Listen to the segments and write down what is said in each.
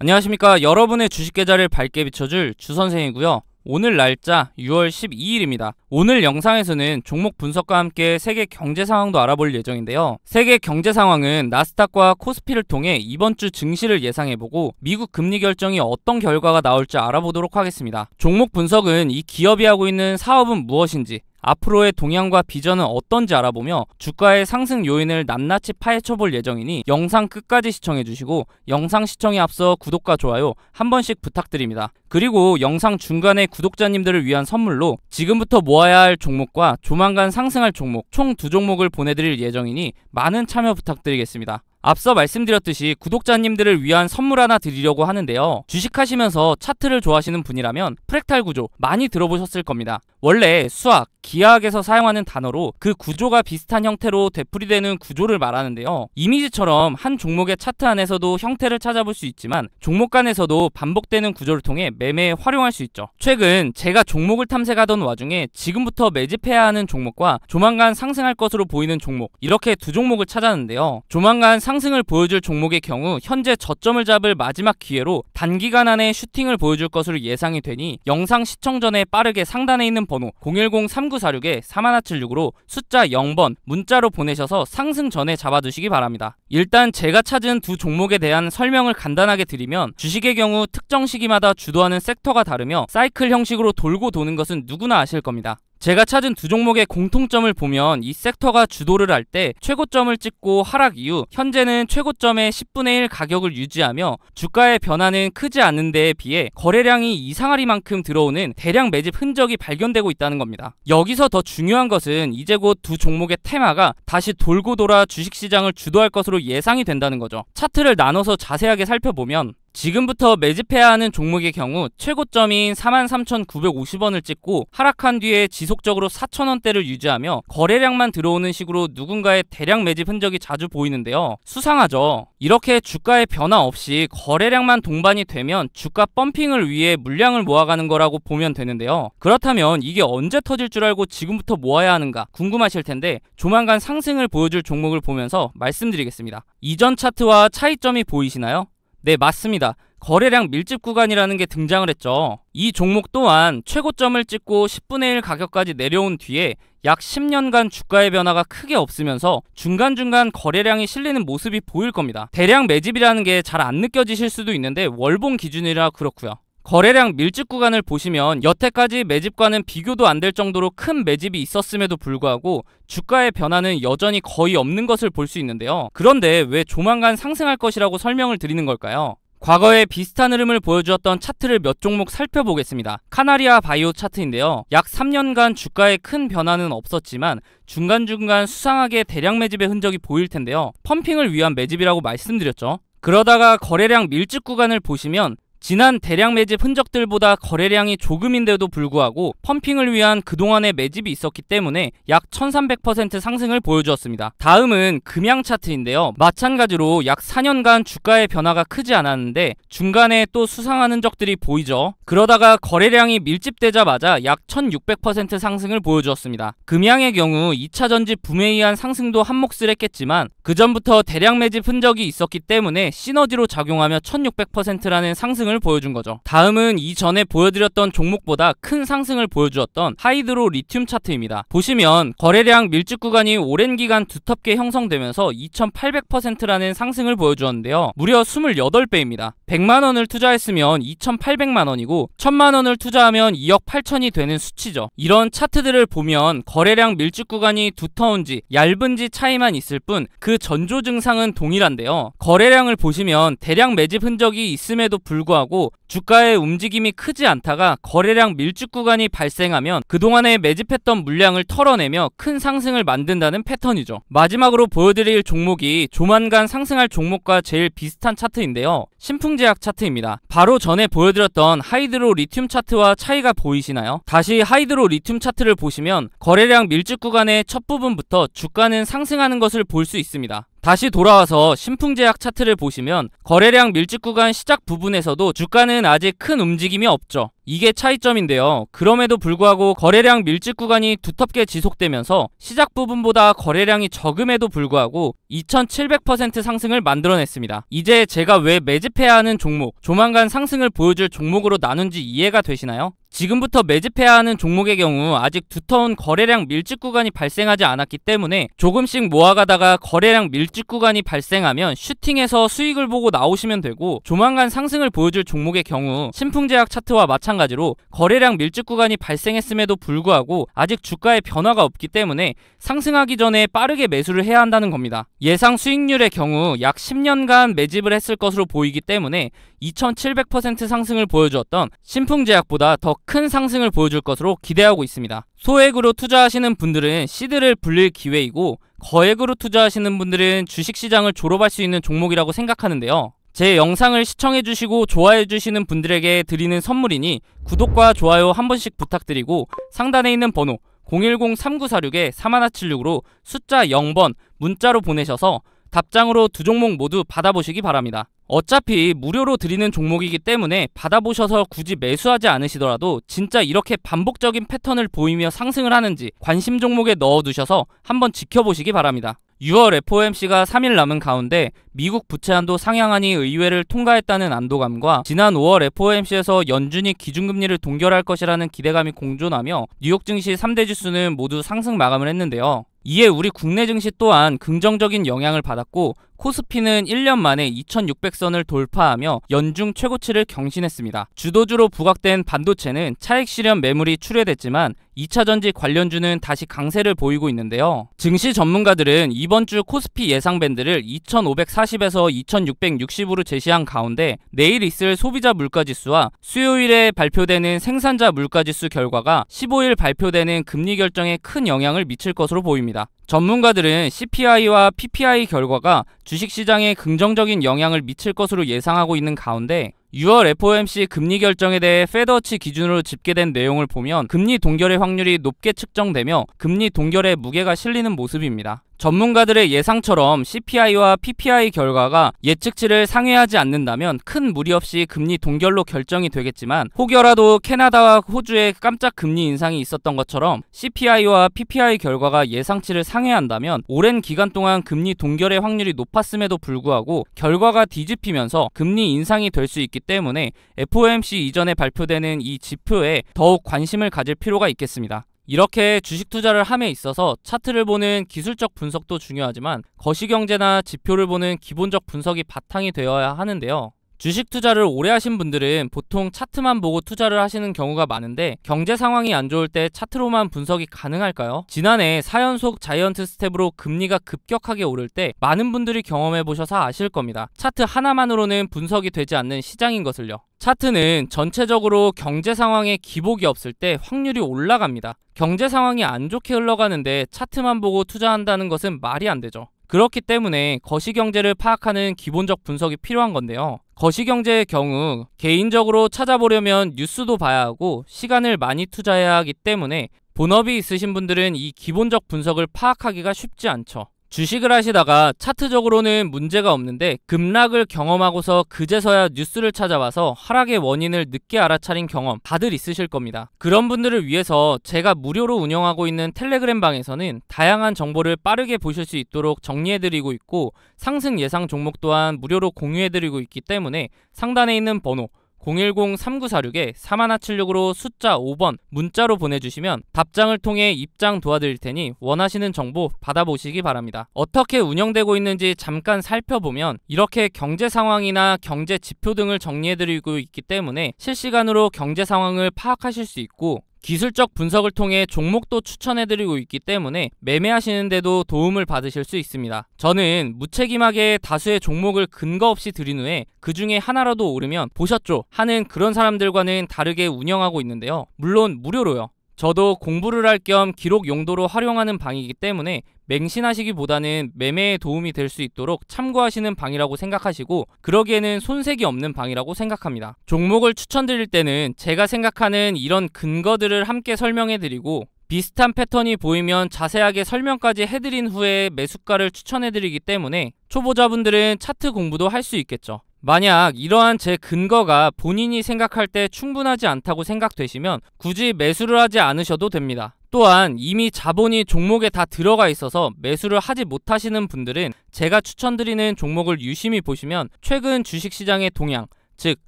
안녕하십니까. 여러분의 주식 계좌를 밝게 비춰줄 주선생이고요. 오늘 날짜 6월 12일입니다. 오늘 영상에서는 종목 분석과 함께 세계 경제 상황도 알아볼 예정인데요. 세계 경제 상황은 나스닥과 코스피를 통해 이번 주 증시를 예상해보고 미국 금리 결정이 어떤 결과가 나올지 알아보도록 하겠습니다. 종목 분석은 이 기업이 하고 있는 사업은 무엇인지, 앞으로의 동향과 비전은 어떤지 알아보며 주가의 상승 요인을 낱낱이 파헤쳐볼 예정이니 영상 끝까지 시청해주시고 영상 시청에 앞서 구독과 좋아요 한 번씩 부탁드립니다. 그리고 영상 중간에 구독자님들을 위한 선물로 지금부터 모아야 할 종목과 조만간 상승할 종목 총 2종목을 보내드릴 예정이니 많은 참여 부탁드리겠습니다. 앞서 말씀드렸듯이 구독자님들을 위한 선물 하나 드리려고 하는데요. 주식하시면서 차트를 좋아하시는 분이라면 프랙탈 구조 많이 들어보셨을 겁니다. 원래 수학, 기하학에서 사용하는 단어로 그 구조가 비슷한 형태로 되풀이되는 구조를 말하는데요. 이미지처럼 한 종목의 차트 안에서도 형태를 찾아볼 수 있지만 종목 간에서도 반복되는 구조를 통해 매매에 활용할 수 있죠. 최근 제가 종목을 탐색하던 와중에 지금부터 매집해야 하는 종목과 조만간 상승할 것으로 보이는 종목, 이렇게 2종목을 찾았는데요. 조만간 상승을 보여줄 종목의 경우 현재 저점을 잡을 마지막 기회로 단기간 안에 슈팅을 보여줄 것으로 예상이 되니 영상 시청 전에 빠르게 상단에 있는 번호 010-3946-4176으로 숫자 0번 문자로 보내셔서 상승 전에 잡아두시기 바랍니다. 일단 제가 찾은 2 종목에 대한 설명을 간단하게 드리면, 주식의 경우 특정 시기마다 주도하는 섹터가 다르며 사이클 형식으로 돌고 도는 것은 누구나 아실 겁니다. 제가 찾은 2 종목의 공통점을 보면 이 섹터가 주도를 할 때 최고점을 찍고 하락 이후 현재는 최고점의 10분의 1 가격을 유지하며 주가의 변화는 크지 않은 데에 비해 거래량이 이상하리만큼 들어오는 대량 매집 흔적이 발견되고 있다는 겁니다. 여기서 더 중요한 것은 이제 곧 2 종목의 테마가 다시 돌고 돌아 주식시장을 주도할 것으로 예상이 된다는 거죠. 차트를 나눠서 자세하게 살펴보면 지금부터 매집해야 하는 종목의 경우 최고점인 43,950원을 찍고 하락한 뒤에 지속적으로 4,000원대를 유지하며 거래량만 들어오는 식으로 누군가의 대량 매집 흔적이 자주 보이는데요. 수상하죠. 이렇게 주가의 변화 없이 거래량만 동반이 되면 주가 펌핑을 위해 물량을 모아가는 거라고 보면 되는데요. 그렇다면 이게 언제 터질 줄 알고 지금부터 모아야 하는가 궁금하실 텐데, 조만간 상승을 보여줄 종목을 보면서 말씀드리겠습니다. 이전 차트와 차이점이 보이시나요? 네, 맞습니다. 거래량 밀집 구간이라는 게 등장을 했죠. 이 종목 또한 최고점을 찍고 10분의 1 가격까지 내려온 뒤에 약 10년간 주가의 변화가 크게 없으면서 중간중간 거래량이 실리는 모습이 보일 겁니다. 대량 매집이라는 게 잘 안 느껴지실 수도 있는데 월봉 기준이라 그렇고요. 거래량 밀집 구간을 보시면 여태까지 매집과는 비교도 안 될 정도로 큰 매집이 있었음에도 불구하고 주가의 변화는 여전히 거의 없는 것을 볼 수 있는데요. 그런데 왜 조만간 상승할 것이라고 설명을 드리는 걸까요? 과거에 비슷한 흐름을 보여주었던 차트를 몇 종목 살펴보겠습니다. 카나리아 바이오 차트인데요. 약 3년간 주가에 큰 변화는 없었지만 중간중간 수상하게 대량 매집의 흔적이 보일 텐데요. 펌핑을 위한 매집이라고 말씀드렸죠. 그러다가 거래량 밀집 구간을 보시면 지난 대량 매집 흔적들보다 거래량이 조금인데도 불구하고 펌핑을 위한 그동안의 매집이 있었기 때문에 약 1300% 상승을 보여주었습니다. 다음은 금양 차트인데요. 마찬가지로 약 4년간 주가의 변화가 크지 않았는데 중간에 또 수상한 흔적들이 보이죠. 그러다가 거래량이 밀집되자마자 약 1600% 상승을 보여주었습니다. 금양의 경우 2차 전지 붐에 의한 상승도 한몫을 했겠지만 그 전부터 대량 매집 흔적이 있었기 때문에 시너지로 작용하며 1600%라는 상승을 보여준 거죠. 다음은 이전에 보여드렸던 종목보다 큰 상승을 보여주었던 하이드로 리튬 차트입니다. 보시면 거래량 밀집 구간이 오랜 기간 두텁게 형성되면서 2800%라는 상승을 보여주었는데요. 무려 28배입니다. 100만원을 투자했으면 2800만원이고 1000만원을 투자하면 2억 8천이 되는 수치죠. 이런 차트들을 보면 거래량 밀집 구간이 두터운지 얇은지 차이만 있을 뿐 그 전조 증상은 동일한데요. 거래량을 보시면 대량 매집 흔적이 있음에도 불구하고 주가의 움직임이 크지 않다가 거래량 밀집 구간이 발생하면 그동안에 매집했던 물량을 털어내며 큰 상승을 만든다는 패턴이죠. 마지막으로 보여드릴 종목이 조만간 상승할 종목과 제일 비슷한 차트인데요. 신풍제약 차트입니다. 바로 전에 보여드렸던 하이드로 리튬 차트와 차이가 보이시나요? 다시 하이드로 리튬 차트를 보시면 거래량 밀집 구간의 첫 부분부터 주가는 상승하는 것을 볼 수 있습니다. 다시 돌아와서 신풍제약 차트를 보시면 거래량 밀집 구간 시작 부분에서도 주가는 아직 큰 움직임이 없죠. 이게 차이점인데요. 그럼에도 불구하고 거래량 밀집 구간이 두텁게 지속되면서 시작 부분보다 거래량이 적음에도 불구하고 2700% 상승을 만들어냈습니다. 이제 제가 왜 매집해야 하는 종목, 조만간 상승을 보여줄 종목으로 나눈지 이해가 되시나요? 지금부터 매집해야 하는 종목의 경우 아직 두터운 거래량 밀집 구간이 발생하지 않았기 때문에 조금씩 모아가다가 거래량 밀집 구간이 발생하면 슈팅해서 수익을 보고 나오시면 되고, 조만간 상승을 보여줄 종목의 경우 신풍제약 차트와 마찬가지로 거래량 밀집 구간이 발생했음에도 불구하고 아직 주가의 변화가 없기 때문에 상승하기 전에 빠르게 매수를 해야 한다는 겁니다. 예상 수익률의 경우 약 10년간 매집을 했을 것으로 보이기 때문에 2700% 상승을 보여주었던 신풍제약보다 더 큰 상승을 보여줄 것으로 기대하고 있습니다. 소액으로 투자하시는 분들은 시드를 불릴 기회이고, 거액으로 투자하시는 분들은 주식시장을 졸업할 수 있는 종목이라고 생각하는데요. 제 영상을 시청해주시고 좋아해주시는 분들에게 드리는 선물이니 구독과 좋아요 한 번씩 부탁드리고, 상단에 있는 번호 010-3946-3176으로 숫자 0번 문자로 보내셔서 답장으로 두 종목 모두 받아보시기 바랍니다. 어차피 무료로 드리는 종목이기 때문에 받아보셔서 굳이 매수하지 않으시더라도 진짜 이렇게 반복적인 패턴을 보이며 상승을 하는지 관심 종목에 넣어두셔서 한번 지켜보시기 바랍니다. 6월 FOMC가 3일 남은 가운데 미국 부채한도 상향안이 의회를 통과했다는 안도감과 지난 5월 FOMC에서 연준이 기준금리를 동결할 것이라는 기대감이 공존하며 뉴욕 증시 3대 지수는 모두 상승 마감을 했는데요. 이에 우리 국내 증시 또한 긍정적인 영향을 받았고, 코스피는 1년 만에 2600선을 돌파하며 연중 최고치를 경신했습니다. 주도주로 부각된 반도체는 차익 실현 매물이 출회됐지만 2차전지 관련주는 다시 강세를 보이고 있는데요. 증시 전문가들은 이번 주 코스피 예상 밴드를 2540에서 2660으로 제시한 가운데 내일 있을 소비자 물가지수와 수요일에 발표되는 생산자 물가지수 결과가 15일 발표되는 금리 결정에 큰 영향을 미칠 것으로 보입니다. 전문가들은 CPI와 PPI 결과가 주식시장에 긍정적인 영향을 미칠 것으로 예상하고 있는 가운데 6월 FOMC 금리 결정에 대해 패드워치 기준으로 집계된 내용을 보면 금리 동결의 확률이 높게 측정되며 금리 동결에 무게가 실리는 모습입니다. 전문가들의 예상처럼 CPI와 PPI 결과가 예측치를 상회하지 않는다면 큰 무리 없이 금리 동결로 결정이 되겠지만, 혹여라도 캐나다와 호주의 깜짝 금리 인상이 있었던 것처럼 CPI와 PPI 결과가 예상치를 상회한다면 오랜 기간 동안 금리 동결의 확률이 높았음에도 불구하고 결과가 뒤집히면서 금리 인상이 될 수 있기 때문에 FOMC 이전에 발표되는 이 지표에 더욱 관심을 가질 필요가 있겠습니다. 이렇게 주식 투자를 함에 있어서 차트를 보는 기술적 분석도 중요하지만 거시경제나 지표를 보는 기본적 분석이 바탕이 되어야 하는데요. 주식 투자를 오래 하신 분들은 보통 차트만 보고 투자를 하시는 경우가 많은데, 경제 상황이 안 좋을 때 차트로만 분석이 가능할까요? 지난해 4연속 자이언트 스텝으로 금리가 급격하게 오를 때 많은 분들이 경험해 보셔서 아실 겁니다. 차트 하나만으로는 분석이 되지 않는 시장인 것을요. 차트는 전체적으로 경제 상황에 기복이 없을 때 확률이 올라갑니다. 경제 상황이 안 좋게 흘러가는데 차트만 보고 투자한다는 것은 말이 안 되죠. 그렇기 때문에 거시경제를 파악하는 기본적 분석이 필요한 건데요. 거시경제의 경우 개인적으로 찾아보려면 뉴스도 봐야 하고 시간을 많이 투자해야 하기 때문에 본업이 있으신 분들은 이 기본적 분석을 파악하기가 쉽지 않죠. 주식을 하시다가 차트적으로는 문제가 없는데 급락을 경험하고서 그제서야 뉴스를 찾아봐서 하락의 원인을 늦게 알아차린 경험 다들 있으실 겁니다. 그런 분들을 위해서 제가 무료로 운영하고 있는 텔레그램 방에서는 다양한 정보를 빠르게 보실 수 있도록 정리해드리고 있고, 상승 예상 종목 또한 무료로 공유해드리고 있기 때문에 상단에 있는 번호 010-3946-4176으로 숫자 5번 문자로 보내주시면 답장을 통해 입장 도와드릴 테니 원하시는 정보 받아보시기 바랍니다. 어떻게 운영되고 있는지 잠깐 살펴보면 이렇게 경제 상황이나 경제 지표 등을 정리해드리고 있기 때문에 실시간으로 경제 상황을 파악하실 수 있고, 기술적 분석을 통해 종목도 추천해드리고 있기 때문에 매매하시는데도 도움을 받으실 수 있습니다. 저는 무책임하게 다수의 종목을 근거 없이 드린 후에 그 중에 하나라도 오르면 보셨죠? 하는 그런 사람들과는 다르게 운영하고 있는데요. 물론 무료로요. 저도 공부를 할 겸 기록 용도로 활용하는 방이기 때문에 맹신하시기보다는 매매에 도움이 될 수 있도록 참고하시는 방이라고 생각하시고, 그러기에는 손색이 없는 방이라고 생각합니다. 종목을 추천드릴 때는 제가 생각하는 이런 근거들을 함께 설명해드리고, 비슷한 패턴이 보이면 자세하게 설명까지 해드린 후에 매수가를 추천해드리기 때문에 초보자분들은 차트 공부도 할 수 있겠죠. 만약 이러한 제 근거가 본인이 생각할 때 충분하지 않다고 생각되시면 굳이 매수를 하지 않으셔도 됩니다. 또한 이미 자본이 종목에 다 들어가 있어서 매수를 하지 못하시는 분들은 제가 추천드리는 종목을 유심히 보시면 최근 주식시장의 동향, 즉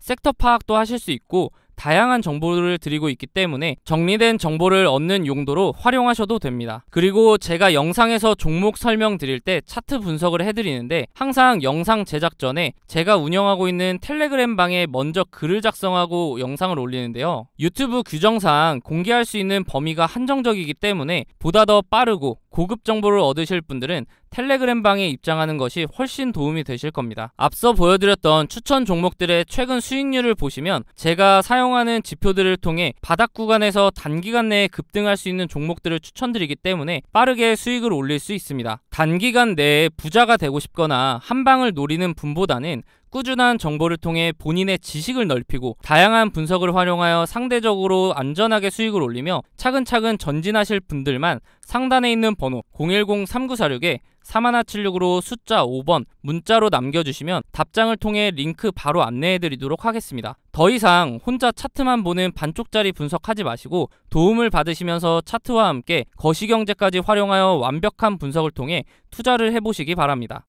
섹터 파악도 하실 수 있고 다양한 정보를 드리고 있기 때문에 정리된 정보를 얻는 용도로 활용하셔도 됩니다. 그리고 제가 영상에서 종목 설명 드릴 때 차트 분석을 해드리는데 항상 영상 제작 전에 제가 운영하고 있는 텔레그램 방에 먼저 글을 작성하고 영상을 올리는데요. 유튜브 규정상 공개할 수 있는 범위가 한정적이기 때문에 보다 더 빠르고 고급 정보를 얻으실 분들은 텔레그램 방에 입장하는 것이 훨씬 도움이 되실 겁니다. 앞서 보여드렸던 추천 종목들의 최근 수익률을 보시면 제가 사용하는 지표들을 통해 바닥 구간에서 단기간 내에 급등할 수 있는 종목들을 추천드리기 때문에 빠르게 수익을 올릴 수 있습니다. 단기간 내에 부자가 되고 싶거나 한 방을 노리는 분보다는 꾸준한 정보를 통해 본인의 지식을 넓히고 다양한 분석을 활용하여 상대적으로 안전하게 수익을 올리며 차근차근 전진하실 분들만 상단에 있는 번호 010-3946-4176으로 숫자 5번 문자로 남겨주시면 답장을 통해 링크 바로 안내해드리도록 하겠습니다. 더 이상 혼자 차트만 보는 반쪽짜리 분석하지 마시고 도움을 받으시면서 차트와 함께 거시경제까지 활용하여 완벽한 분석을 통해 투자를 해보시기 바랍니다.